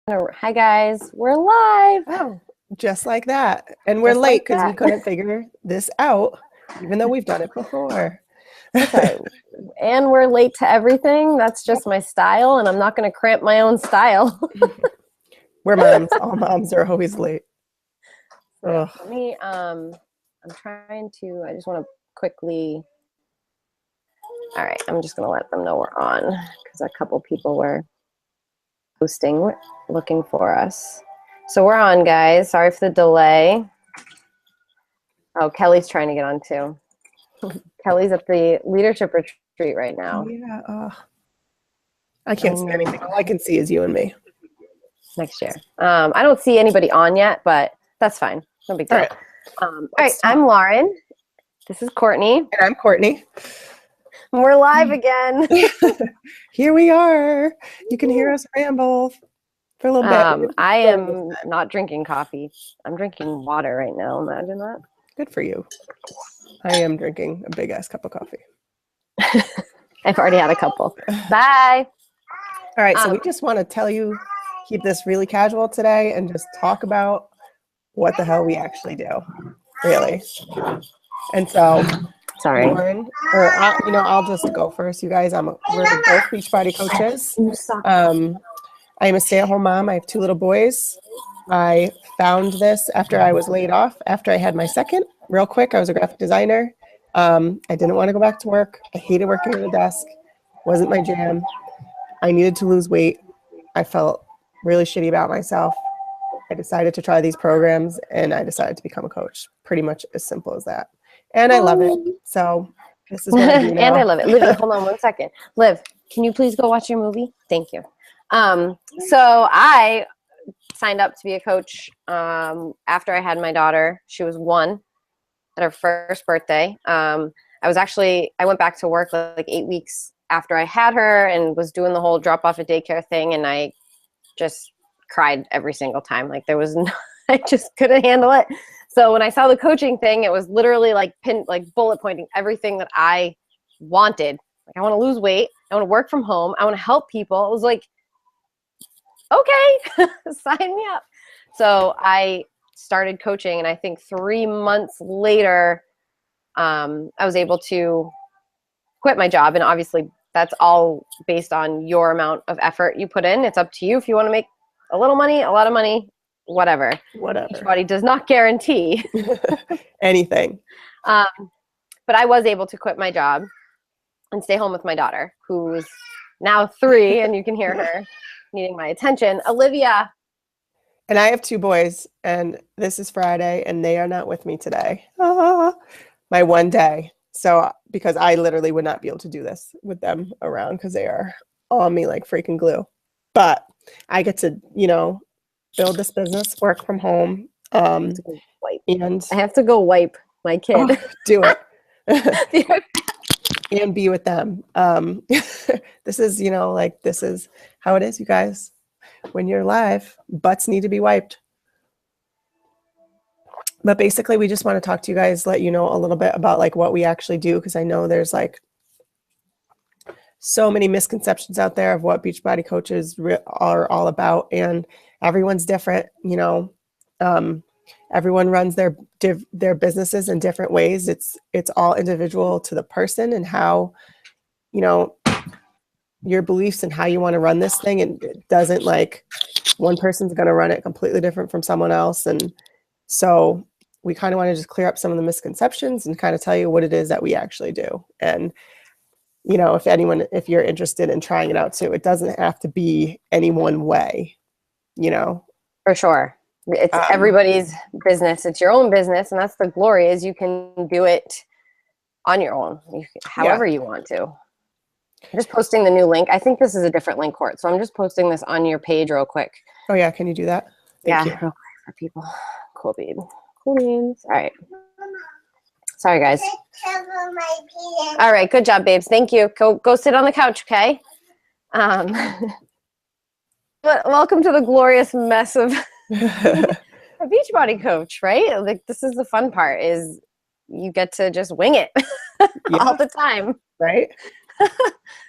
Hi guys, we're live. Oh, just like that. And we're Just late like because we that. couldn't figure this out, even though we've done it before. That's right. And we're late to everything. That's just my style, and I'm not going to cramp my own style. We're moms. All moms are always late. Ugh. Let me, I'm trying to, I just want to quickly, all right, I'm just going to let them know we're on because a couple people were posting, looking for us. So we're on, guys. Sorry for the delay. Oh, Kelly's trying to get on too. Kelly's at the leadership retreat right now. Yeah. I can't see anything. All I can see is you and me. Next year. I don't see anybody on yet, but that's fine. No big deal. All right. I'm Lauren. This is Courtney. And I'm Courtney. We're live again. Here we are. You can hear us ramble for a little bit. I am not drinking coffee. I'm drinking water right now. Imagine that. Good for you. I am drinking a big ass cup of coffee. I've already had a couple. Bye. All right. So we just want to tell you, keep this really casual today and just talk about what the hell we actually do, really. And so, sorry, Lauren, or I'll just go first. You guys, we're both Beachbody coaches. I am a stay-at-home mom. I have 2 little boys. I found this after I was laid off, after I had my second. Real quick, I was a graphic designer. I didn't want to go back to work. I hated working at a desk. Wasn't my jam. I needed to lose weight. I felt really shitty about myself. I decided to try these programs and I decided to become a coach. Pretty much as simple as that. And I love it. So this is what I do now. And I love it. Liv, hold on 1 second. Liv, can you please go watch your movie? Thank you. So I signed up to be a coach after I had my daughter. She was 1 at her first birthday. I went back to work like 8 weeks after I had her and was doing the whole drop off at daycare thing. And I just cried every single time. Like I just couldn't handle it. So when I saw the coaching thing, it was literally like bullet pointing everything that I wanted. Like, I want to lose weight. I want to work from home. I want to help people. It was like, okay, sign me up. So I started coaching, and I think 3 months later, I was able to quit my job. And obviously that's all based on your amount of effort you put in. It's up to you if you want to make a little money, a lot of money, whatever. Beachbody does not guarantee anything. But I was able to quit my job and stay home with my daughter, who's now 3, and you can hear her needing my attention. Olivia. And I have 2 boys, and this is Friday, and they are not with me today. My one day. So, because I literally would not be able to do this with them around because they are on me like freaking glue. But I get to, build this business, work from home. And I have to go wipe my kid. Do it. And be with them. This is, this is how it is, you guys. When you're live, butts need to be wiped. But basically, we just want to talk to you guys, let you know a little bit about like what we actually do, because I know there's like so many misconceptions out there of what Beachbody coaches are all about, and everyone's different. Everyone runs their businesses in different ways. It's all individual to the person and how, your beliefs and how you want to run this thing. And it doesn't like one person's going to run it completely different from someone else. And so we kind of want to just clear up some of the misconceptions and kind of tell you what it is that we actually do. And, if you're interested in trying it out too, it doesn't have to be any one way, For sure. It's everybody's business. It's your own business. And that's the glory, is you can do it on your own, however you want to. I'm just posting the new link. I think this is a different link, Court. So I'm just posting this on your page real quick. Oh yeah. Can you do that? Thank you. Real quick for people. Cool, babe. Cool beans. All right. Sorry, guys. All right. Good job, babes. Thank you. Go sit on the couch, okay? But welcome to the glorious mess of a Beachbody coach, right? Like, this is the fun part, is you get to just wing it all the time. Right?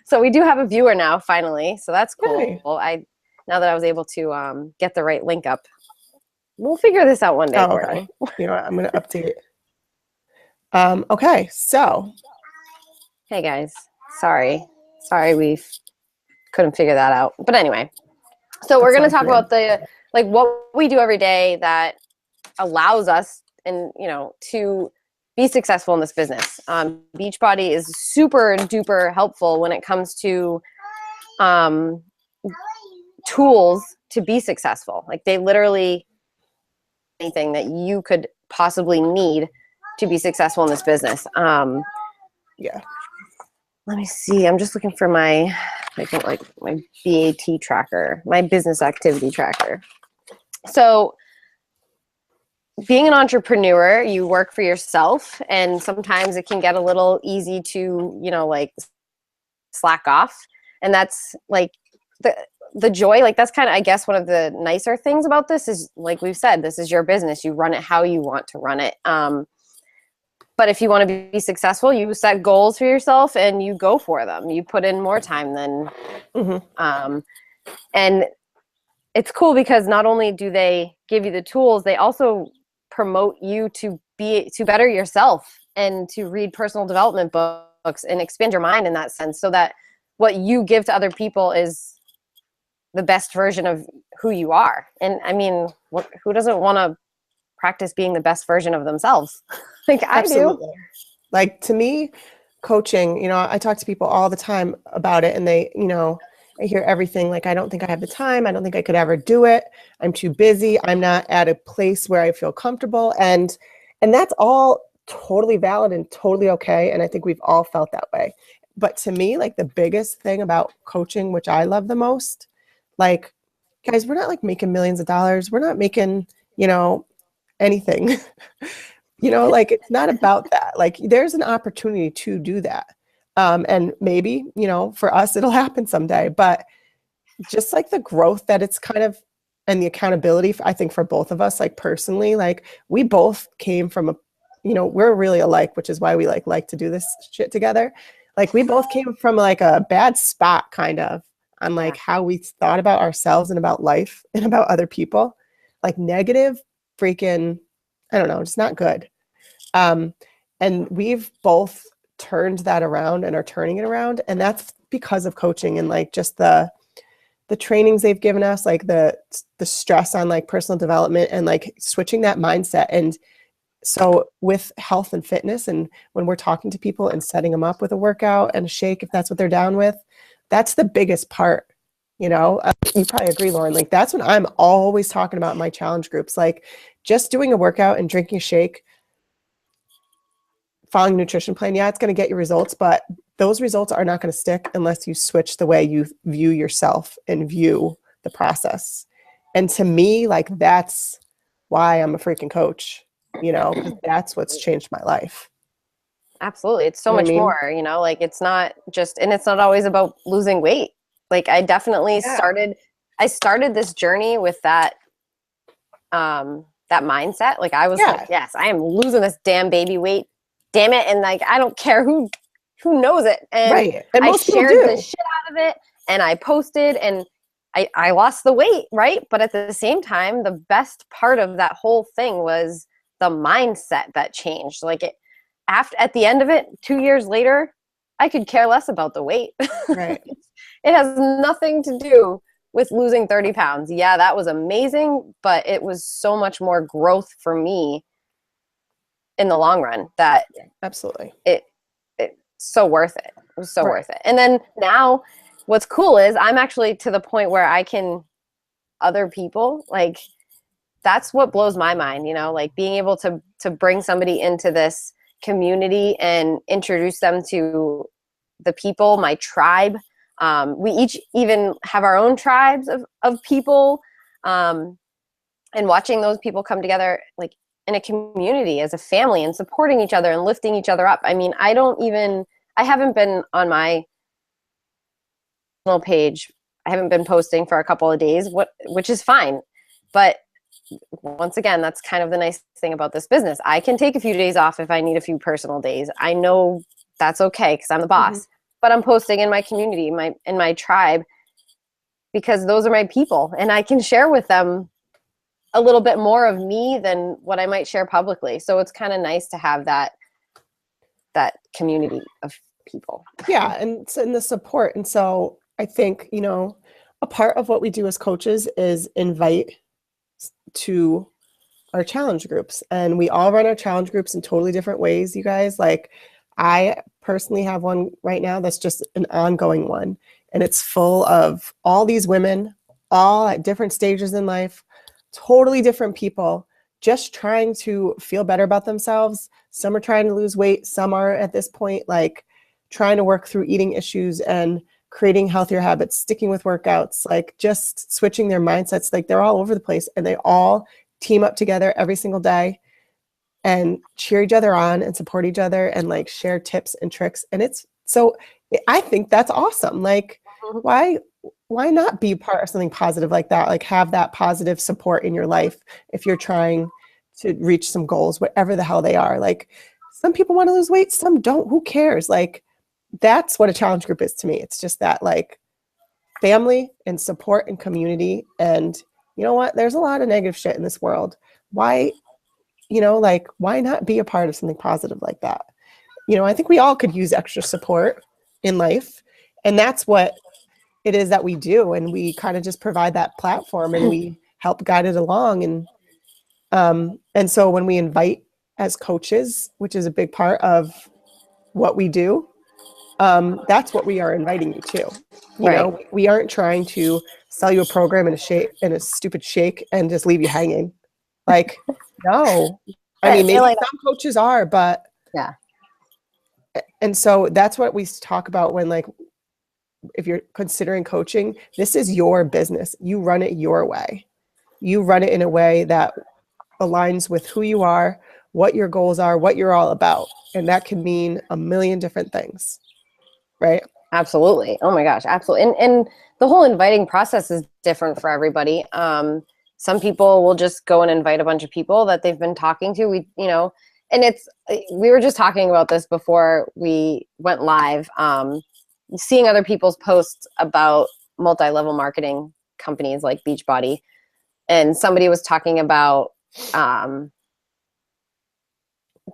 So we do have a viewer now, finally. So that's cool. Hey. now that I was able to get the right link up. We'll figure this out one day, Oh, Courtney. okay. You know what? I'm going to update. Okay, so. Hey, guys. Sorry we couldn't figure that out. But anyway, so we're going to talk about what we do every day that allows us and, to be successful in this business. Beachbody is super duper helpful when it comes to tools to be successful. Like they literally anything that you could possibly need to be successful in this business. Yeah. Let me see. I'm just looking for my BAT tracker, my business activity tracker. So being an entrepreneur, you work for yourself, and sometimes it can get a little easy to, slack off. And that's like the joy, like that's kind of, I guess, one of the nicer things about this is, like we've said, this is your business. You run it how you want to run it. But if you want to be successful, you set goals for yourself and you go for them. You put in more time than, and it's cool because not only do they give you the tools, they also promote you to better yourself and to read personal development books and expand your mind in that sense, so that what you give to other people is the best version of who you are. And I mean, who doesn't want to practice being the best version of themselves? Like I do. Like to me, coaching, I talk to people all the time about it, and they, I hear everything like, I don't think I have the time. I don't think I could ever do it. I'm too busy. I'm not at a place where I feel comfortable. And that's all totally valid and totally okay. And I think we've all felt that way. But to me, like the biggest thing about coaching, which I love the most, like, guys, we're not like making millions of dollars. We're not making, anything, like it's not about that. Like there's an opportunity to do that. And maybe, for us, it'll happen someday, but just like the growth that it's kind of, and the accountability, I think for both of us, like personally, like we both came from we're really alike, which is why we like to do this shit together. Like we both came from like a bad spot kind of on like how we thought about ourselves and about life and about other people, like negative freaking, I don't know, it's not good. And we've both turned that around and are turning it around. And that's because of coaching and like just the trainings they've given us, like the stress on like personal development and like switching that mindset. And so with health and fitness, and when we're talking to people and setting them up with a workout and a shake, if that's what they're down with, that's the biggest part. You probably agree, Lauren, like that's what I'm always talking about in my challenge groups, like just doing a workout and drinking a shake, following a nutrition plan. Yeah, it's going to get you results, but those results are not going to stick unless you switch the way you view yourself and view the process. And to me, like, that's why I'm a freaking coach, because that's what's changed my life. Absolutely. It's so much more, like it's not just, and it's not always about losing weight. Like I definitely started this journey with that mindset. Like I was like, yes, I am losing this damn baby weight. Damn it. And like, I don't care who knows it. And, and I shared the shit out of it and I posted and I lost the weight. Right. But at the same time, the best part of that whole thing was the mindset that changed. Like at the end of it, 2 years later, I could care less about the weight. Right. It has nothing to do with losing 30 pounds. Yeah, that was amazing, but it was so much more growth for me in the long run that absolutely it's so worth it. It was so worth it. And then now what's cool is I'm actually to the point where I can other people, like that's what blows my mind, like being able to bring somebody into this community and introduce them to the people, my tribe. We each even have our own tribes of people, and watching those people come together like in a community as a family and supporting each other and lifting each other up. I mean, I haven't been on my page. I haven't been posting for a couple of days, which is fine. But once again, that's kind of the nice thing about this business. I can take a few days off if I need a few personal days. I know that's okay because I'm the boss. But I'm posting in my community, in my tribe, because those are my people, and I can share with them a little bit more of me than what I might share publicly. So it's kind of nice to have that community of people. Yeah, and the support. And so I think, a part of what we do as coaches is invite to our challenge groups. And we all run our challenge groups in totally different ways, you guys. Like, I personally have one right now that's just an ongoing one. And it's full of all these women, all at different stages in life, totally different people, just trying to feel better about themselves. Some are trying to lose weight. Some are at this point, like, trying to work through eating issues and creating healthier habits, sticking with workouts, like just switching their mindsets. Like, they're all over the place, and they all team up together every single day and cheer each other on and support each other and like share tips and tricks. And I think that's awesome. Like, why not be part of something positive like that? Like, have that positive support in your life if you're trying to reach some goals, whatever the hell they are. Like, some people want to lose weight, some don't. Who cares? Like, that's what a challenge group is to me. It's just that, like, family and support and community. And you know what? There's a lot of negative shit in this world. Why not be a part of something positive like that? I think we all could use extra support in life. And that's what it is that we do. And we kind of just provide that platform and we help guide it along. And so when we invite as coaches, which is a big part of what we do, that's what we are inviting you to. We aren't trying to sell you a program in a stupid shake and just leave you hanging. Like, no. I mean, maybe some coaches are, but yeah. And so that's what we talk about when, like, if you're considering coaching, this is your business. You run it your way. You run it in a way that aligns with who you are, what your goals are, what you're all about. And that can mean a million different things. Right? Absolutely. Oh my gosh, absolutely. And the whole inviting process is different for everybody. Some people will just go and invite a bunch of people that they've been talking to. And we were just talking about this before we went live. Seeing other people's posts about multi-level marketing companies like Beachbody, and somebody was talking about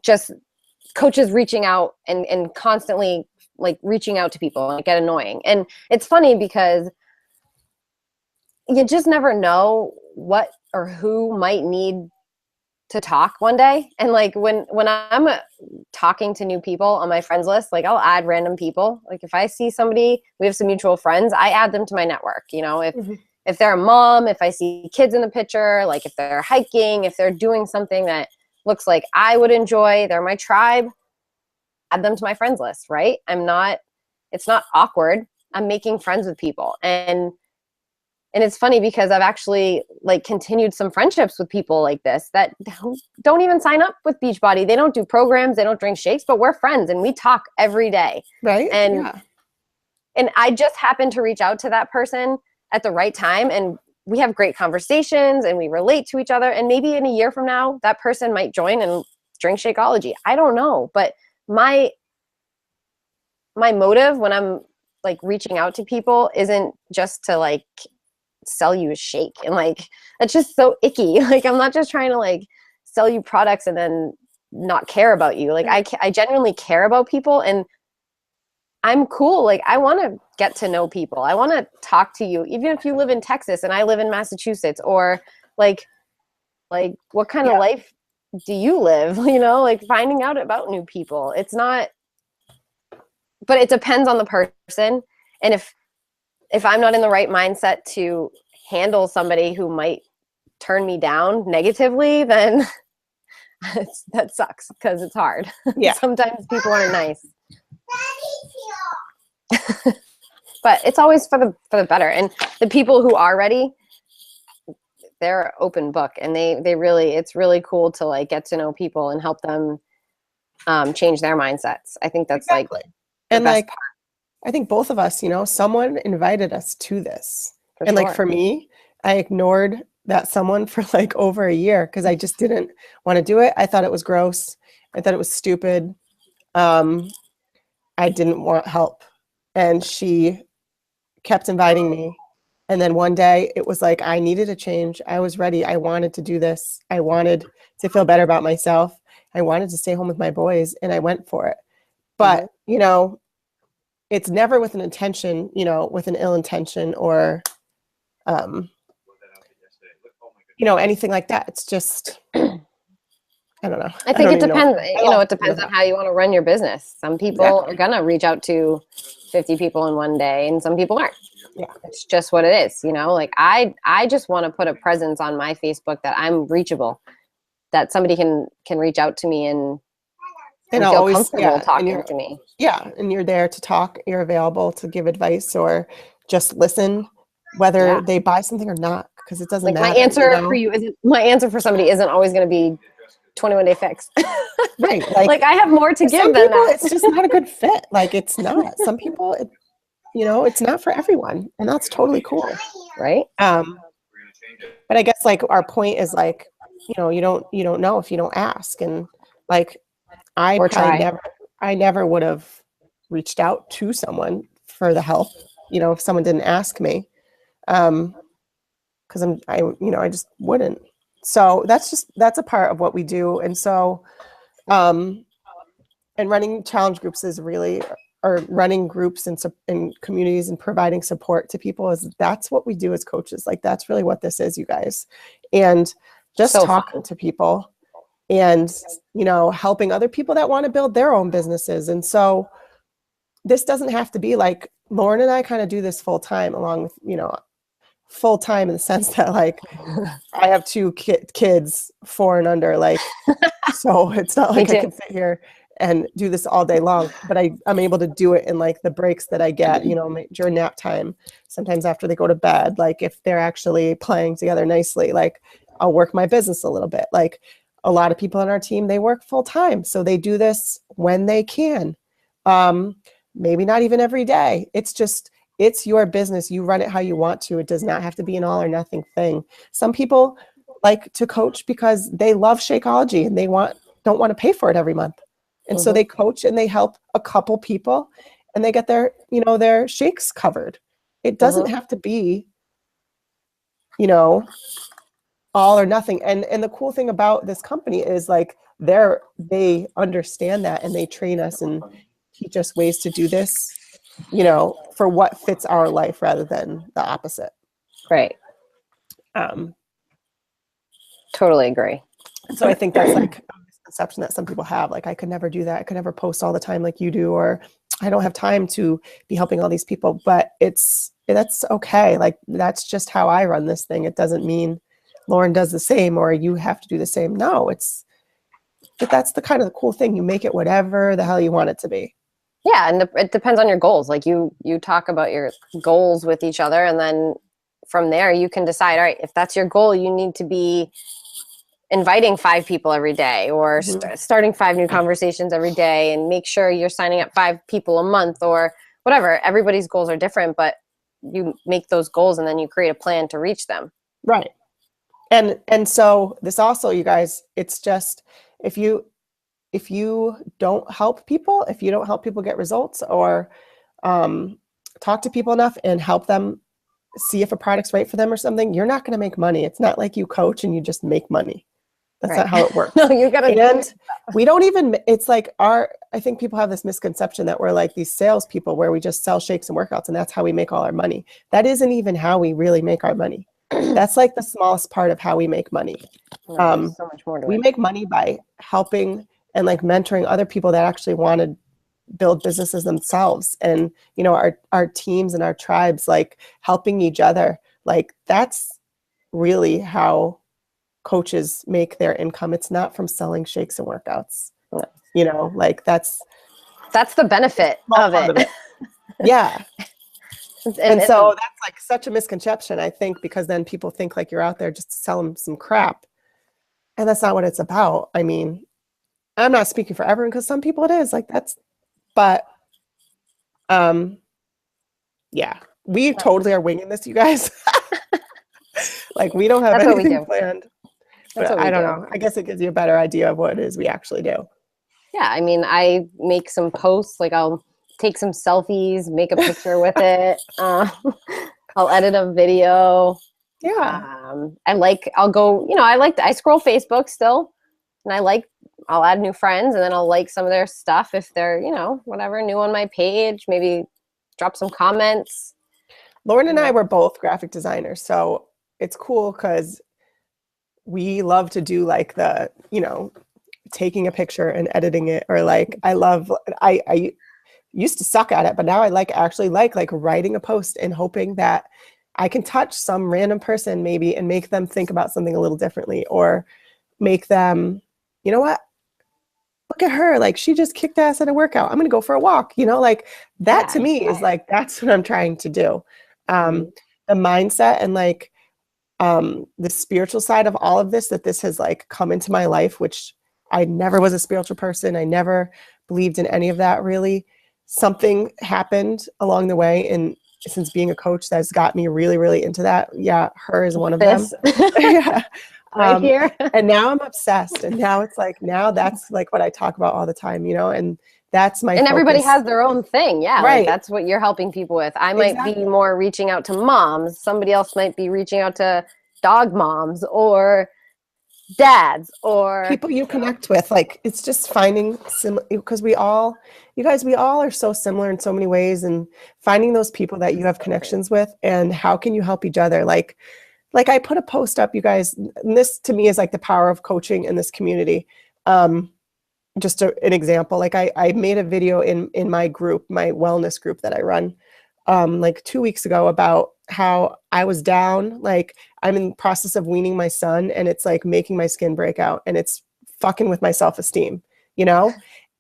just coaches reaching out and constantly like reaching out to people, and it get annoying. And it's funny because you just never know what or who might need to talk one day. And like when I'm talking to new people on my friends list, like I'll add random people. Like if I see somebody, we have some mutual friends, I add them to my network. If they're a mom, if I see kids in the picture, like if they're hiking, if they're doing something that looks like I would enjoy, they're my tribe, add them to my friends list, right? It's not awkward. I'm making friends with people. And it's funny because I've actually like continued some friendships with people like this that don't even sign up with Beachbody. They don't do programs, they don't drink shakes, but we're friends and we talk every day. Right. And I just happened to reach out to that person at the right time, and we have great conversations and we relate to each other. And maybe in a year from now, that person might join and drink Shakeology. I don't know. But my motive when I'm like reaching out to people isn't just to like sell you a shake, and like that's just so icky. Like I'm not just trying to like sell you products and then not care about you. Like I genuinely care about people, and I'm cool. Like I want to get to know people. I want to talk to you, even if you live in Texas and I live in Massachusetts, or like what kind of life do you live? Like finding out about new people. It's not, but it depends on the person. And if I'm not in the right mindset to handle somebody who might turn me down negatively, then that sucks because it's hard. Yeah. Sometimes people aren't nice. But it's always for the better. And the people who are ready, they're open book, and it's really cool to like get to know people and help them change their mindsets. I think that's exactly. Like the best part. I think both of us, someone invited us to this. And sure. like for me, I ignored that someone for like over a year because I just didn't want to do it. I thought it was gross. I thought it was stupid. I didn't want help. And she kept inviting me. And then one day it was like, I needed a change. I was ready. I wanted to do this. I wanted to feel better about myself. I wanted to stay home with my boys, and I went for it. But, you know, it's never with an intention, you know, with an ill intention or, you know, anything like that. It's just, I don't know. I think it depends. You know, it that. depends on how you want to run your business. Some people are going to reach out to 50 people in one day, and some people aren't. Yeah. It's just what it is, you know? Like I just want to put a presence on my Facebook that I'm reachable, that somebody can reach out to me and feel always, comfortable talking to me. Yeah, and you're there to talk. You're available to give advice or just listen, whether they buy something or not, because it doesn't matter. My answer you know? for you isn't, my answer for somebody isn't always going to be 21-day fix. Right. Like I have more to give some than people, that. It's just not a good fit. Like it's not. Some people, you know, it's not for everyone, and that's totally cool. Right. But I guess like our point is like, you know, you don't know if you don't ask, and like I never would have reached out to someone for the help, you know, if someone didn't ask me, because I just wouldn't. So that's a part of what we do, and so, and running challenge groups is really, or running groups in communities and providing support to people that's what we do as coaches. Like that's really what this is, you guys, and just talking to people. And, you know, helping other people that want to build their own businesses. And so this doesn't have to be like, Lauren and I kind of do this full time, along with, you know, full time in the sense that like I have two kids 4 and under, like, so it's not like I can sit here and do this all day long, but I'm able to do it in like the breaks that I get, you know, during nap time, sometimes after they go to bed, like if they're actually playing together nicely, like I'll work my business a little bit. Like a lot of people on our team, they work full time. So they do this when they can. Maybe not even every day. It's your business. You run it how you want to. It does not have to be an all or nothing thing. Some people like to coach because they love Shakeology and they don't want to pay for it every month. And so they coach and they help a couple people and they get their shakes covered. It doesn't have to be, you know, all or nothing. And the cool thing about this company is like they understand that, and they train us and teach us ways to do this, you know, for what fits our life rather than the opposite. Right. Totally agree. So I think that's like a misconception that some people have. Like I could never do that. I could never post all the time like you do, or I don't have time to be helping all these people. But that's okay. Like that's just how I run this thing. It doesn't mean Lauren does the same or you have to do the same. No, but that's the kind of the cool thing. You make it whatever the hell you want it to be. Yeah. And it depends on your goals. Like you talk about your goals with each other, and then from there you can decide, all right, if that's your goal, you need to be inviting 5 people every day, or starting 5 new conversations every day, and make sure you're signing up 5 people a month or whatever. Everybody's goals are different, but you make those goals and then you create a plan to reach them. Right. And so this also, you guys, it's just, if you don't help people, if you don't help people get results, or talk to people enough and help them see if a product's right for them or something, you're not going to make money. It's not like you coach and you just make money. That's not how it works. No, you gotta. And we don't even, it's like I think people have this misconception that we're like these salespeople where we just sell shakes and workouts and that's how we make all our money. That isn't even how we really make our money. That's like the smallest part of how we make money. So much more to we it. make money by helping and like mentoring other people that actually want to build businesses themselves. And, you know, our teams and our tribes, like helping each other, like that's really how coaches make their income. It's not from selling shakes and workouts. No. You know, like that's the benefit of it. Yeah. And so that's like such a misconception, I think, because then people think like you're out there just to sell them some crap. And that's not what it's about. I mean, I'm not speaking for everyone because some people it is like but yeah, we totally are winging this, you guys. Like we don't have anything planned. But I don't know. I guess it gives you a better idea of what it is we actually do. Yeah, I mean, I make some posts, like I'll take some selfies, make a picture with it. I'll edit a video. Yeah. I scroll Facebook still, and I'll add new friends, and then I'll like some of their stuff if they're, whatever, new on my page, maybe drop some comments. Lauren and I were both graphic designers, so it's cool because we love to do like the, taking a picture and editing it, or like I used to suck at it, but now I actually like writing a post and hoping that I can touch some random person maybe and make them think about something a little differently, or make them, you know what? Look at her, like she just kicked ass at a workout. I'm gonna go for a walk, like that to me is like, that's what I'm trying to do. The mindset and the spiritual side of all of this, that this has like come into my life, which I never was a spiritual person. I never believed in any of that really. Something happened along the way, and since being a coach, that's got me really, really into that. Yeah, her is one of them. Yeah. Right here. And now I'm obsessed. And now it's like, now that's like what I talk about all the time, and that's my And focus. everybody has their own thing. Yeah. Right. Like that's what you're helping people with. I might be more reaching out to moms. Somebody else might be reaching out to dog moms or dads or people you connect with. Like, it's just finding because we all are so similar in so many ways, and finding those people that you have connections with, and how can you help each other? Like I put a post up, you guys, and this to me is like the power of coaching in this community. Just an example, like I made a video in my group, my wellness group that I run, like 2 weeks ago, about how I was down. Like, I'm in the process of weaning my son, and it's like making my skin break out, and it's fucking with my self-esteem,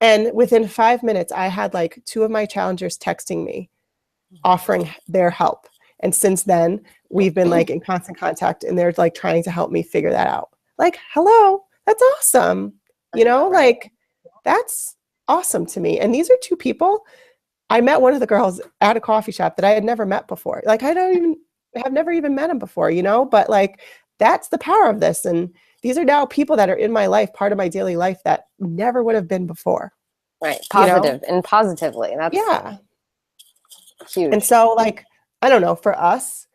And within 5 minutes, I had like 2 of my challengers texting me, offering their help. And since then, we've been like in constant contact, and they're like trying to help me figure that out. Like, hello, that's awesome. Like, that's awesome to me. And these are 2 people. I met one of the girls at a coffee shop that I had never met before. Like, I have never even met him before, but like, that's the power of this. And these are now people that are in my life, part of my daily life, that never would have been before. Right. Positive and positively. That's huge. And so, like, I don't know, for us,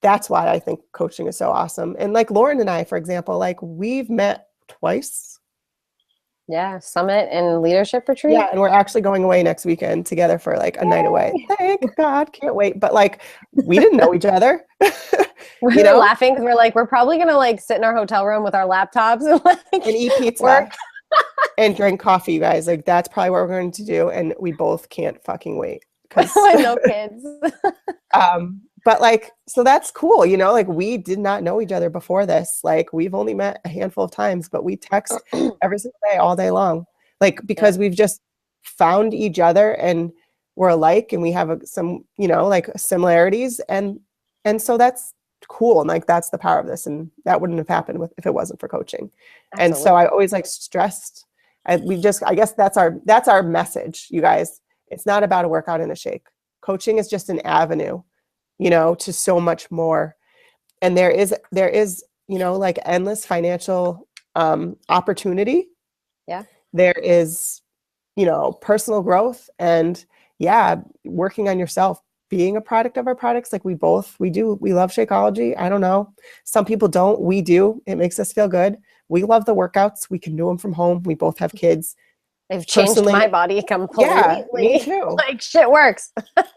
that's why I think coaching is so awesome. And like Lauren and I, for example, like we've met twice. Yeah, summit and leadership retreat. Yeah, and we're actually going away next weekend together for like a night away. Thank God, can't wait. But like, we didn't know each other. We were laughing because we're like, we're probably gonna like sit in our hotel room with our laptops and eat pizza and drink coffee, you guys. Like, that's probably what we're going to do, and we both can't fucking wait. No kids. But like, so that's cool, like we did not know each other before this. Like, we've only met a handful of times, but we text every single day, all day long. Like, because we've just found each other, and we're alike, and we have some, like similarities. And so that's cool. And like, that's the power of this. And that wouldn't have happened if it wasn't for coaching. Absolutely. And so I always like stressed, I guess that's our message, you guys. It's not about a workout and a shake. Coaching is just an avenue, to so much more. And there is, like endless financial opportunity. Yeah. There is, personal growth, and working on yourself, being a product of our products. Like we love Shakeology. I don't know. Some people don't. We do. It makes us feel good. We love the workouts. We can do them from home. We both have kids. They've changed my body completely. Yeah, me too. Like, shit works.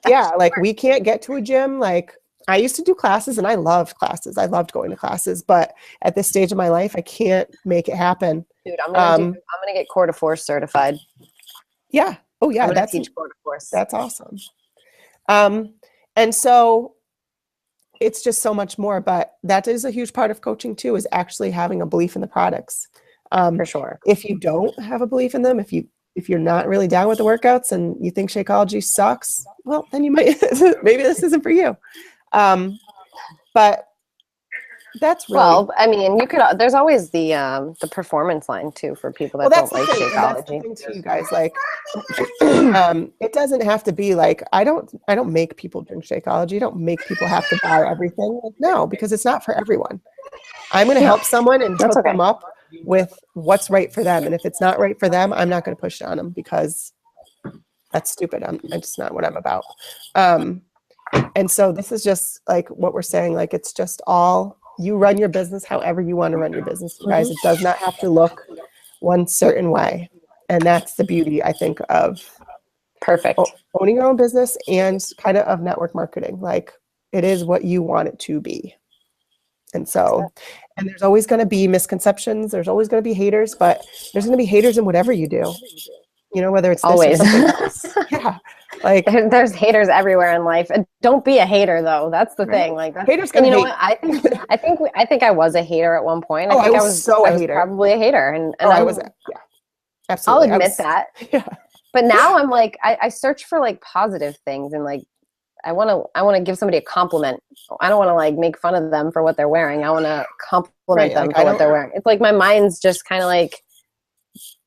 Yeah, like we can't get to a gym. Like, I used to do classes, and I loved classes. I loved going to classes, but at this stage of my life, I can't make it happen. Dude, I'm gonna get Quarter Force certified. Yeah. Oh yeah, that's teach Quarter Force. That's awesome. And so it's just so much more. But that is a huge part of coaching too, is actually having a belief in the products. For sure. If you don't have a belief in them, if you're not really down with the workouts and you think Shakeology sucks, well, then you might, maybe this isn't for you. But that's really, well, I mean, there's always the performance line too for people that don't like Shakeology. That's the thing too, you guys. Like, it doesn't have to be like, I don't make people drink Shakeology. I don't make people have to buy everything. Like, no, because it's not for everyone. I'm going to help someone and hook them up with what's right for them. And if it's not right for them, I'm not going to push it on them, because that's stupid. It's just not what I'm about. And so this is just like what we're saying, like it's just all, you run your business however you want to run your business, you guys. It does not have to look one certain way. And that's the beauty, I think, of Perfect. owning your own business and kind of network marketing. Like it is what you want it to be. And so, and there's always going to be misconceptions. There's always going to be haters, but there's going to be haters in whatever you do. You know, whether it's this Always. or something else. Yeah. Like there's haters everywhere in life. And don't be a hater though. That's the thing. Like that's, haters gonna and you know hate. what? I think I was a hater at one point. Oh, I think I was so a hater. probably a hater. And I was, yeah, absolutely. I'll admit that. Yeah. But now I'm like, I search for like positive things, and like I want to give somebody a compliment. I don't want to like make fun of them for what they're wearing. I want to compliment them for what they're wearing. It's like my mind's just kind of like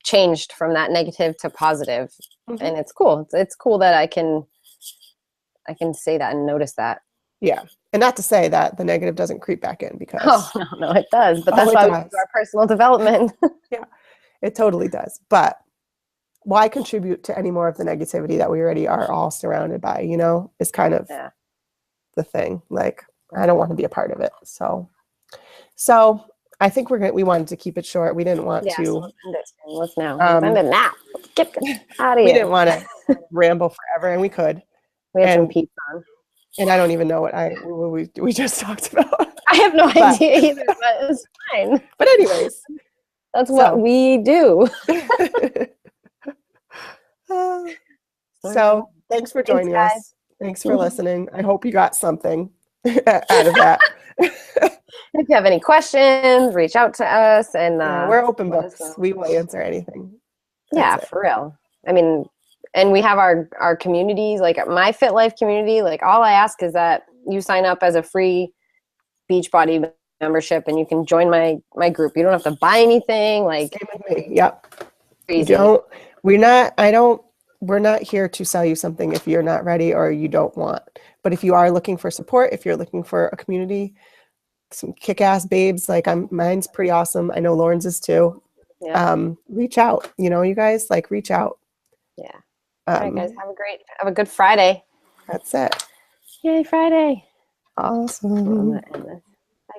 changed from that negative to positive. And it's cool. It's cool that I can say that and notice that. Yeah. And not to say that the negative doesn't creep back in, because no, it does. But that's why we do our personal development. Yeah, it totally does. But why contribute to any more of the negativity that we already are all surrounded by, you know, is kind of the thing. Like, I don't want to be a part of it. So I think we wanted to keep it short. We didn't want to. Let's now. Send it now. Get out of here. We didn't want to ramble forever, and we could. We had some pizza on. And I don't even know what we just talked about. I have no idea either, but it's fine. But anyways. That's what we do. So thanks for joining us. Thanks for listening. I hope you got something out of that. If you have any questions, reach out to us, and we're open books. We will answer anything. That's for real. I mean, and we have our communities, like my Fit Life community. Like all I ask is that you sign up as a free Beachbody membership, and you can join my group. You don't have to buy anything. Like same with me. Yep. Easy. We're not here to sell you something if you're not ready or you don't want. But if you are looking for support, if you're looking for a community, some kick-ass babes, like mine's pretty awesome. I know Lauren's is too. Yeah. Reach out. You know, you guys, like, reach out. Yeah. All right, guys, have a good Friday. That's it. Yay, Friday. Awesome.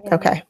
Okay.